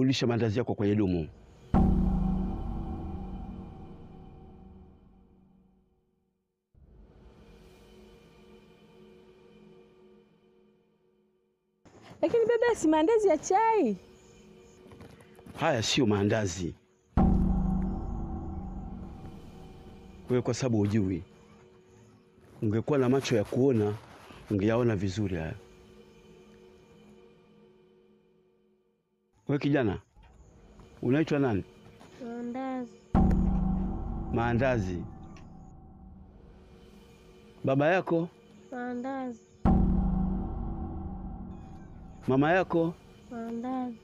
rudisha maandazi yako kwenye dumu. Lakini baba, si maandazi ya chai. Haya sio maandazi. Wewe kwa sababu hujui. Ungekuwa na macho ya kuona, ungeyaona vizuri haya. Wewe kijana, unaitwa nani? Maandazi. Maandazi. Baba yako? Maandazi. Mama yako? Maandazi.